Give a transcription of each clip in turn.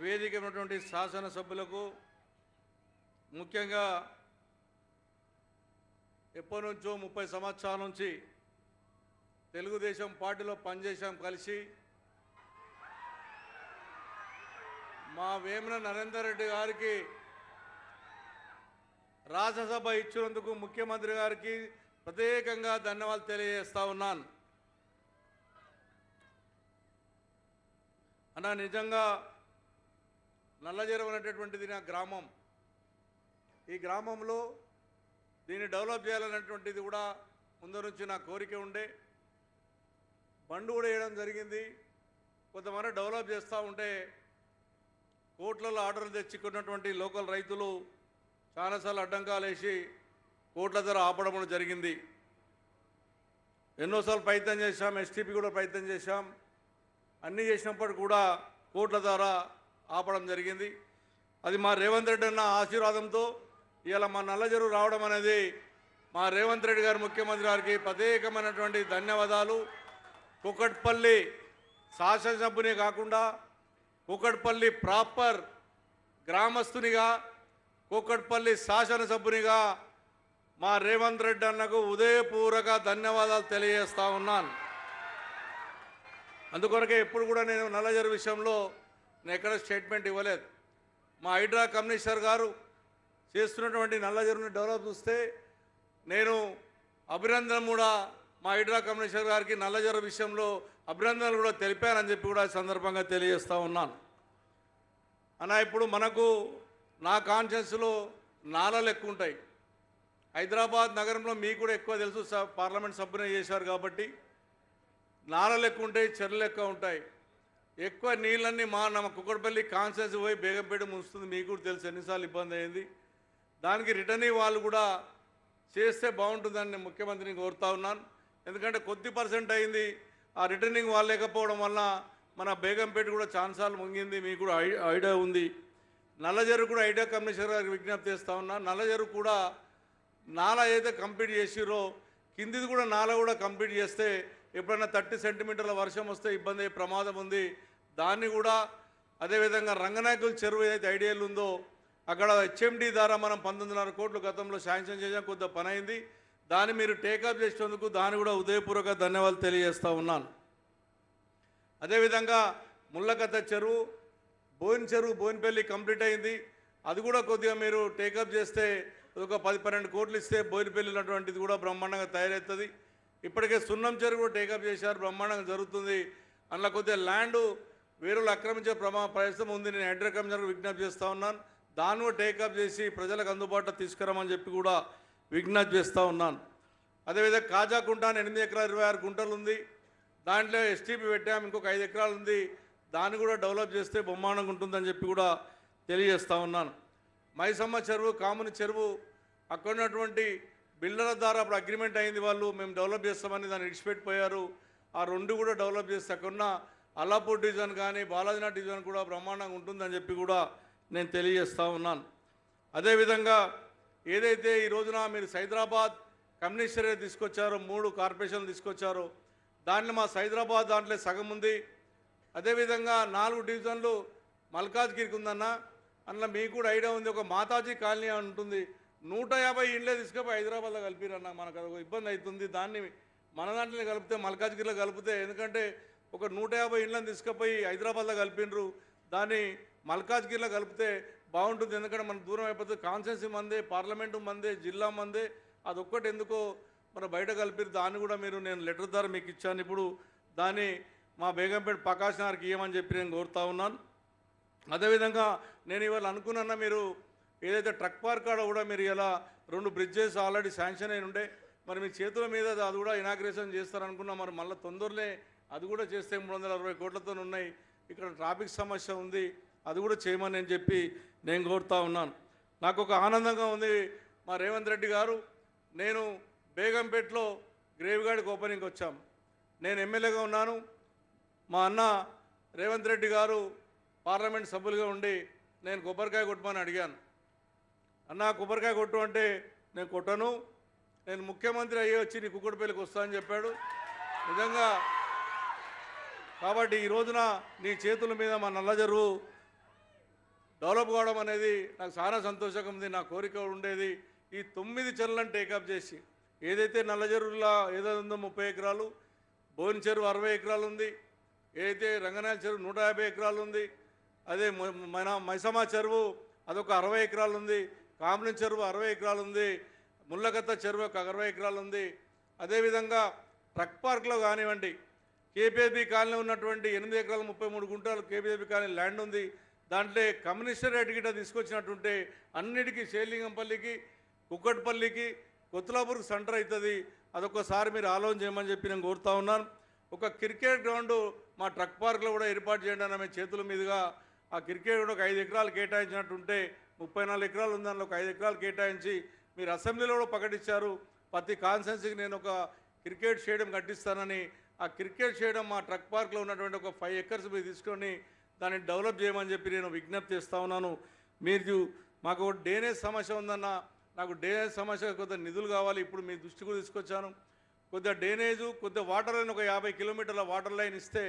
వేదిక ఉన్నటువంటి శాసనసభ్యులకు ముఖ్యంగా ఎప్పటి నుంచో 30 సంవత్సరాల నుంచి తెలుగుదేశం పార్టీలో పనిచేశాం కలిసి. మా వేమన నరేందర్ రెడ్డి గారికి రాజ్యసభ ఇచ్చినందుకు ముఖ్యమంత్రి గారికి ప్రత్యేకంగా ధన్యవాదాలు తెలియజేస్తా ఉన్నాను. అన్న, నిజంగా నల్లజెరువు అనేటటువంటిది నా గ్రామం. ఈ గ్రామంలో దీన్ని డెవలప్ చేయాలనేటువంటిది కూడా ముందు నుంచి నా కోరిక ఉండే. బండు కూడా వేయడం జరిగింది. కొంతమంది డెవలప్ చేస్తూ ఉంటే కోట్లలో ఆర్డర్లు తెచ్చుకున్నటువంటి లోకల్ రైతులు చాలాసార్లు అడ్డంకాలు వేసి కోట్ల ధర ఆపడం కూడా జరిగింది. ఎన్నోసార్లు ప్రయత్నం చేశాం, ఎస్టీపీ కూడా ప్రయత్నం చేశాం. అన్నీ చేసినప్పటికీ కూడా కోట్ల ధర ఆపడం జరిగింది. అది మా రేవంత్ రెడ్డి అన్న ఆశీర్వాదంతో ఇలా మా నల్లజెరువు రావడం అనేది మా రేవంత్ రెడ్డి గారు ముఖ్యమంత్రి గారికి ప్రత్యేకమైనటువంటి ధన్యవాదాలు. కుకట్పల్లి శాసనసభ్యునే కాకుండా కుకట్పల్లి ప్రాపర్ గ్రామస్తునిగా, కుకట్పల్లి శాసనసభ్యునిగా మా రేవంత్ రెడ్డి అన్నకు ఉదయపూర్వక ధన్యవాదాలు తెలియజేస్తా ఉన్నాను. అందుకొరకే ఎప్పుడు కూడా నేను నల్లజెరువు విషయంలో నేను ఎక్కడ స్టేట్మెంట్ ఇవ్వలేదు. మా హైడ్రా కమిషనర్ గారు చేస్తున్నటువంటి నల్లజెరువుని డెవలప్ చూస్తే నేను అభినందన కూడా మా హైడ్రా కమిషనర్ గారికి నల్లజెరువు విషయంలో అభినందనలు కూడా తెలిపానని చెప్పి కూడా సందర్భంగా తెలియజేస్తూ ఉన్నాను. అన్న, ఇప్పుడు మనకు నా కాన్షియన్స్లో నాలలు ఎక్కువ ఉంటాయి. హైదరాబాద్ నగరంలో మీకు కూడా ఎక్కువ తెలుసు, పార్లమెంట్ సభ్యునే చేశారు కాబట్టి. నాలలు ఎక్కువ ఉంటాయి, చెరువులు ఎక్కువ ఉంటాయి. ఎక్కువ నీళ్ళన్నీ మా కుక్కడపల్లి కాన్షియన్స్ పోయి బేగంపేట ముంచుతుంది. మీకు కూడా తెలుసు ఎన్నిసార్లు ఇబ్బంది అయింది. దానికి రిటర్నింగ్ వాళ్ళు కూడా చేస్తే బాగుంటుందని నేను ముఖ్యమంత్రిని కోరుతా ఉన్నాను. ఎందుకంటే కొద్ది పర్సెంట్ అయింది. ఆ రిటర్నింగ్ వాళ్ళు లేకపోవడం వల్ల మన బేగంపేట కూడా ఛాన్సాలు ముంగింది. మీకు కూడా ఐడియా ఉంది. నల్లజెరువు కూడా ఐడియా కమిషనర్ గారికి విజ్ఞప్తి చేస్తూ ఉన్నా. నల్లజెరువు కూడా నాలా ఏదైతే కంప్లీట్ చేసిరో కిందిది కూడా నాలా కూడా కంప్లీట్ చేస్తే ఎప్పుడైనా 30 సెంటీమీటర్ల వర్షం వస్తే ఇబ్బంది అయ్యే ప్రమాదం ఉంది. దాన్ని కూడా అదేవిధంగా రంగనాయకుల చెరువు ఏదైతే ఐడియాలు ఉందో అక్కడ హెచ్ఎండి ద్వారా మనం 19.5 కోట్లు గతంలో శాంక్షన్ చేసాం. కొద్దిగా పని అయింది. దాన్ని మీరు టేకప్ చేసినందుకు దాన్ని కూడా ఉదయపూర్వక ధన్యవాదాలు తెలియజేస్తూ ఉన్నాను. అదేవిధంగా ముళ్ళకత్త చెరువు, బోయినపల్లి కంప్లీట్ అయింది. అది కూడా కొద్దిగా మీరు టేకప్ చేస్తే ఒక 10-12 కోట్లు ఇస్తే బోయినపల్లి ఉన్నటువంటిది కూడా బ్రహ్మాండంగా తయారవుతుంది. ఇప్పటికే సున్నం చెరువు కూడా టేకప్ చేశారు, బ్రహ్మాండంగా జరుగుతుంది. అందులో కొద్దిగా ల్యాండ్ వేరులు ఆక్రమించే ప్రయత్నం ఉంది. నేను హైడ్రా కమిషనర్ విజ్ఞప్తి చేస్తూ ఉన్నాను. దాన్ని కూడా టేకప్ చేసి ప్రజలకు అందుబాటులో తీసుకురామని చెప్పి కూడా విజ్ఞప్తి చేస్తూ ఉన్నాను. అదేవిధంగా కాజాకుంట 8 ఎకరాల 26 గుంటలు ఉంది. దాంట్లో ఎస్టీపీ పెట్టాము, ఇంకొక 5 ఎకరాలు ఉంది. దాన్ని కూడా డెవలప్ చేస్తే బ్రహ్మాండంగా ఉంటుందని చెప్పి కూడా తెలియజేస్తూ ఉన్నాను. మైసమ్మ చెరువు, కాముని చెరువు అక్కడ ఉన్నటువంటి బిల్డర్ల ద్వారా అప్పుడు అగ్రిమెంట్ అయింది. వాళ్ళు మేము డెవలప్ చేస్తామని దాన్ని విడిచిపెట్టిపోయారు. ఆ 2 కూడా డెవలప్ చేస్తే అక్కడున్న అల్లాపూర్ డివిజన్ కానీ బాలాజీనాథ్ డివిజన్ కూడా బ్రహ్మాండంగా ఉంటుందని చెప్పి కూడా నేను తెలియజేస్తూ ఉన్నాను. అదేవిధంగా ఏదైతే ఈ రోజున మీరు సైదరాబాద్ కమ్యూనిస్టరేట్ తీసుకొచ్చారో, 3 కార్పొరేషన్లు తీసుకొచ్చారో దాంట్లో మా సైదరాబాద్ దాంట్లో సగం ఉంది. అదేవిధంగా 4 డివిజన్లు మల్కాజ్గిరికి ఉందన్న. అందులో మీకు కూడా ఐడియా ఉంది, ఒక మాతాజీ కాలనీ ఉంటుంది. 150 ఇండ్లే తీసుకుపోయి హైదరాబాద్లో కలిపిరన్న. మనకు అది ఇబ్బంది అవుతుంది. దాన్ని మన దాంట్లో కలిపితే మల్కాజ్గిరిలో కలిపితే, ఎందుకంటే ఒక 150 ఇండ్లను తీసుకుపోయి హైదరాబాద్లో కలిపినరు. దాన్ని మల్కాజ్గిరిలో కలిపితే బాగుంటుంది. ఎందుకంటే మన దూరం అయిపోతుంది. కాన్స్టిట్యున్సీ మందే, పార్లమెంటు మందే, జిల్లా మందే. అదొక్కటి ఎందుకో మన బయట కలిపిరు. దాన్ని కూడా మీరు నేను లెటర్ ద్వారా మీకు ఇచ్చాను. ఇప్పుడు దాన్ని మా బేగంపేట ప్రకాష్ నగర్కి ఇవ్వమని చెప్పి నేను కోరుతా ఉన్నాను. అదేవిధంగా నేను ఇవాళ అనుకున్నా, మీరు ఏదైతే ట్రక్ పార్క్ కాడ కూడా మీరు ఇలా 2 బ్రిడ్జెస్ ఆల్రెడీ శాంక్షన్ అయిన ఉండే. మరి మీ చేతుల మీద అది కూడా ఇనాగ్రేషన్ చేస్తారనుకున్నా. మరి మళ్ళీ తొందరలే అది కూడా చేస్తే 360 కోట్లతో ఉన్నాయి. ఇక్కడ ట్రాఫిక్ సమస్య ఉంది, అది కూడా చేయమని నేను చెప్పి నేను కోరుతా ఉన్నాను. నాకు ఒక ఆనందంగా ఉంది, మా రేవంత్ రెడ్డి గారు నేను బేగంపేటలో గ్రేవ్ గార్డ్కి ఓపెనింగ్కి వచ్చాం. నేను ఎమ్మెల్యేగా ఉన్నాను. మా అన్న రేవంత్ రెడ్డి గారు పార్లమెంట్ సభ్యులుగా ఉండి నేను కొబ్బరికాయ కొట్టమని అడిగాను. అన్న కొబ్బరికాయ కొట్టు అంటే నేను కొట్టను, నేను ముఖ్యమంత్రి అయ్యి వచ్చి నీ కుక్కడపల్లికి వస్తానని చెప్పాడు. నిజంగా కాబట్టి ఈ రోజున నీ చేతుల మీద మా నల్లజెరువు డెవలప్ కావడం అనేది నాకు చాలా సంతోషంగా ఉంది. నా కోరిక ఉండేది ఈ 9 చెరువులను టేకప్ చేసి, ఏదైతే నల్ల చెరువుల ఏదైతే ఉందో 30 ఎకరాలు, బోయిన చెరువు 60 ఎకరాలు ఉంది, ఏదైతే రంగనాయల చెరువు 150 ఎకరాలు ఉంది, అదే మన మైసమ్మ చెరువు అదొక 60 ఎకరాలు ఉంది, కామలం చెరువు 60 ఎకరాలు ఉంది, ముళ్ళగత్త చెరువు ఒక 60 ఎకరాలు ఉంది. అదేవిధంగా ట్రక్ పార్క్లో కానివ్వండి, కేపీఎస్బీ కాలనీ ఉన్నటువంటి 8 ఎకరాల 33 గుంటలు కేపీఎస్బీ కాలనీ ల్యాండ్ ఉంది. దాంట్లో కమ్యూనిస్టర్ గిట్ట తీసుకొచ్చినట్టుంటే అన్నిటికీ శేలింగంపల్లికి, కుక్కట్పల్లికి, కొత్తలాపూర్కి సెంటర్ అవుతుంది. అదొక్కసారి మీరు ఆలోచన చేయమని చెప్పి నేను కోరుతా ఉన్నాను. ఒక క్రికెట్ గ్రౌండ్ మా ట్రక్ పార్క్లో కూడా ఏర్పాటు చేయండి అన్న మీ చేతుల మీదుగా. ఆ క్రికెట్ కూడా ఒక 5 ఎకరాలు కేటాయించినట్టుంటే 34 ఎకరాలు ఉంది, దానిలో ఒక 5 ఎకరాలు కేటాయించి మీరు అసెంబ్లీలో కూడా ప్రకటించారు. ప్రతి కాన్స్టెన్సీకి నేను ఒక క్రికెట్ స్టేడియం కట్టిస్తానని. ఆ క్రికెట్ స్టేడియం మా ట్రక్ పార్క్లో ఉన్నటువంటి ఒక 5 ఎకర్స్ మీరు తీసుకొని దాన్ని డెవలప్ చేయమని చెప్పి నేను విజ్ఞప్తి చేస్తూ ఉన్నాను. మీరు మాకు డ్రైనేజ్ సమస్య ఉందన్న, నాకు డ్రైనేజ్ సమస్య కొద్దిగా నిధులు కావాలి, ఇప్పుడు మీ దృష్టి కూడా తీసుకొచ్చాను. కొద్దిగా డ్రైనేజు, కొద్దిగా వాటర్ లైన్ ఒక 50 కిలోమీటర్ల వాటర్ లైన్ ఇస్తే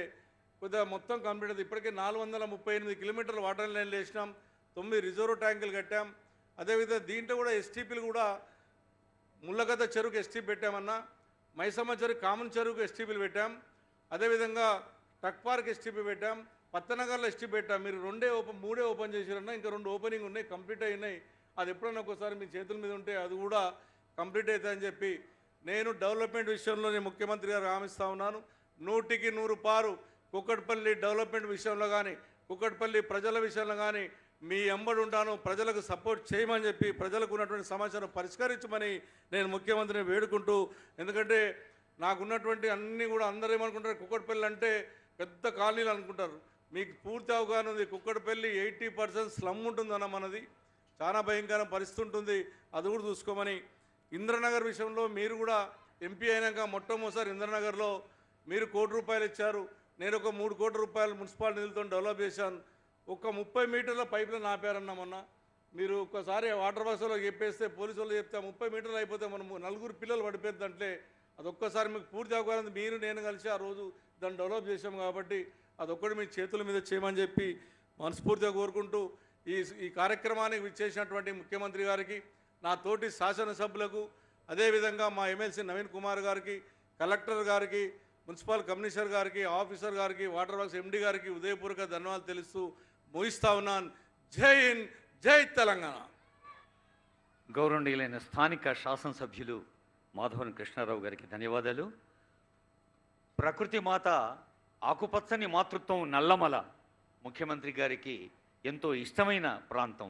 కొద్దిగా మొత్తం కంప్లీట్ అవుతుంది. ఇప్పటికే 438 కిలోమీటర్ల వాటర్ లైన్లు వేసినాం, 9 రిజర్వ్ ట్యాంకులు కట్టాం. అదేవిధంగా దీంట్లో కూడా ఎస్టీపీలు కూడా ముళ్ళగద్ద చెరువుకి ఎస్టీపీ పెట్టామన్నా, మైసమ్మ చెరువు కామన్ చెరువుకు ఎస్టీపీలు పెట్టాం, అదేవిధంగా ట్రక్ పార్క్ ఎస్టీపీ పెట్టాం, పత్తనగర్లో ఎస్టీపీ పెట్టాం. మీరు 3 ఓపెన్ చేశారన్నా, ఇంకా 2 ఓపెనింగ్ ఉన్నాయి, కంప్లీట్ అయినాయి. అది ఎప్పుడన్నా ఒకసారి మీ చేతుల మీద ఉంటే అది కూడా కంప్లీట్ అవుతుందని చెప్పి నేను డెవలప్మెంట్ విషయంలో నేను ముఖ్యమంత్రి గారు హామీస్తా ఉన్నాను. 100కి 100 పారు కుక్కట్పల్లి డెవలప్మెంట్ విషయంలో కానీ, కుక్కట్పల్లి ప్రజల విషయంలో కానీ మీ ఎంబడి ఉంటాను. ప్రజలకు సపోర్ట్ చేయమని చెప్పి, ప్రజలకు ఉన్నటువంటి సమస్యను పరిష్కరించమని నేను ముఖ్యమంత్రిని వేడుకుంటూ, ఎందుకంటే నాకున్నటువంటి అన్నీ కూడా అందరూ ఏమనుకుంటారు, కుక్కట్పల్లి అంటే పెద్ద కాలనీలు అనుకుంటారు. మీకు పూర్తి అవగాహన ఉంది, కుక్కట్పల్లి 80% స్లమ్ ఉంటుందన్న మనది, చాలా భయంకర పరిస్థితి ఉంటుంది. అది కూడా చూసుకోమని. ఇంద్రనగర్ విషయంలో మీరు కూడా ఎంపీ అయినాక మొట్టమొదటిసారి ఇంద్రనగర్లో మీరు ₹1 కోటి ఇచ్చారు. నేను ఒక ₹3 కోట్ల మున్సిపాలిటీ నిధులతో డెవలప్ చేశాను. ఒక 30 మీటర్ల పైపులను ఆపారన్న మొన్న. మీరు ఒక్కసారి వాటర్ బాక్స్లో చెప్పేస్తే, పోలీసు వాళ్ళు చెప్తే 30 మీటర్లు అయిపోతే మనం 4 పిల్లలు పడిపోద్దంటే అదొక్కసారి మీకు పూర్తి అవగాహన, మీరు నేను కలిసి ఆ రోజు దాన్ని డెవలప్ చేశాం. కాబట్టి అదొక్కటి మీ చేతుల మీద చేయమని చెప్పి మనస్ఫూర్తిగా కోరుకుంటూ, ఈ కార్యక్రమానికి విచ్చేసినటువంటి ముఖ్యమంత్రి గారికి, నా తోటి శాసనసభ్యులకు, అదేవిధంగా మా ఎమ్మెల్సీ నవీన్ కుమార్ గారికి, కలెక్టర్ గారికి, మున్సిపల్ కమిషనర్ గారికి, ఆఫీసర్ గారికి, వాటర్ వర్క్స్ ఎండీ గారికి ఉదయపూర్వక ధన్యవాదాలు తెలుస్తూ ముగిస్తా ఉన్నాను. జై హింద్, జై తెలంగాణ. గౌరవనీయులైన స్థానిక శాసనసభ్యులు మాధవన్ కృష్ణారావు గారికి ధన్యవాదాలు. ప్రకృతి మాత ఆకుపచ్చని మాతృత్వం నల్లమల ముఖ్యమంత్రి గారికి ఎంతో ఇష్టమైన ప్రాంతం.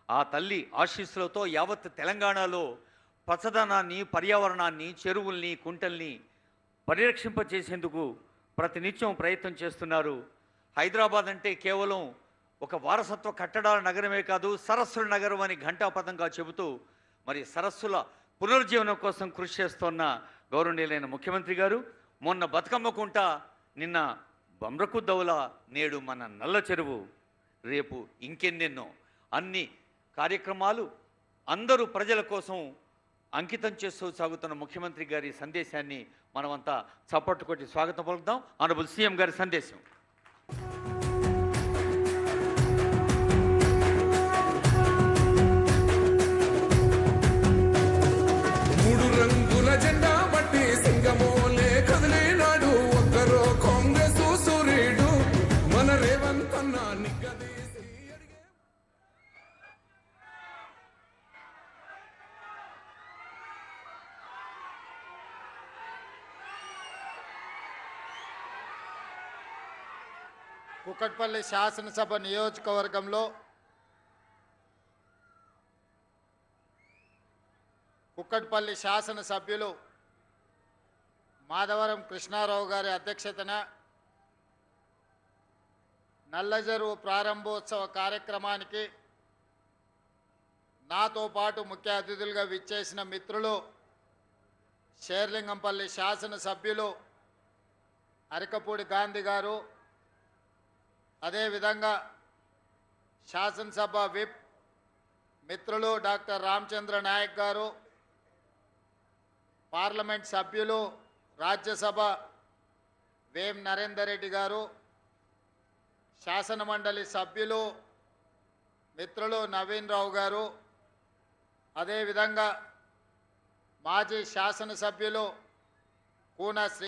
ఆ తల్లి ఆశీస్సులతో యావత్ తెలంగాణలో పచ్చదనాన్ని, పర్యావరణాన్ని, చెరువుల్ని, కుంటల్ని పరిరక్షింపచేసేందుకు ప్రతినిత్యం ప్రయత్నం చేస్తున్నారు. హైదరాబాద్ అంటే కేవలం ఒక వారసత్వ కట్టడాల నగరమే కాదు, సరస్సుల నగరం అని ఘంటాపథంగా చెబుతూ మరి సరస్సుల పునరుజ్జీవనం కోసం కృషి చేస్తున్న గౌరవనీయులైన ముఖ్యమంత్రి గారు మొన్న బతుకమ్మ కుంట, నిన్న బమ్రకుద్దౌల, నేడు మన నల్ల చెరువు, రేపు ఇంకెన్నెన్నో అన్ని కార్యక్రమాలు అందరూ ప్రజల కోసం అంకితం చేస్తూ సాగుతున్న ముఖ్యమంత్రి గారి సందేశాన్ని మనమంతా చప్పట్లు కొట్టి స్వాగతం పలుకుదాం. ఆనరబుల్ సీఎం గారి సందేశం. జెండా బట్టి సింగమోలే కదిలేనాడు ఒక్కరో కాంగ్రెస్ సూర్యుడు మన రేవంత్ అన్న నిగ్గదీసి కుక్కట్పల్లి శాసనసభ నియోజకవర్గంలో కుక్కట్పల్లి శాసనసభ్యులు మాధవరం కృష్ణారావు గారి అధ్యక్షతన నల్లచెరువు ప్రారంభోత్సవ కార్యక్రమానికి నాతో పాటు ముఖ్య అతిథులుగా విచ్చేసిన మిత్రులు షేర్లింగంపల్లి శాసనసభ్యులు అరికపూడి గాంధీ గారు, అదేవిధంగా శాసనసభ విప్ మిత్రులు డాక్టర్ రామచంద్ర నాయక్ గారు, పార్లమెంట్ సభ్యులు రాజ్యసభ వేం నరేందర్ రెడ్డి గారు, శాసనమండలి సభ్యులు మిత్రులు నవీన్ రావు గారు, అదేవిధంగా మాజీ శాసనసభ్యులు కూన శ్రీ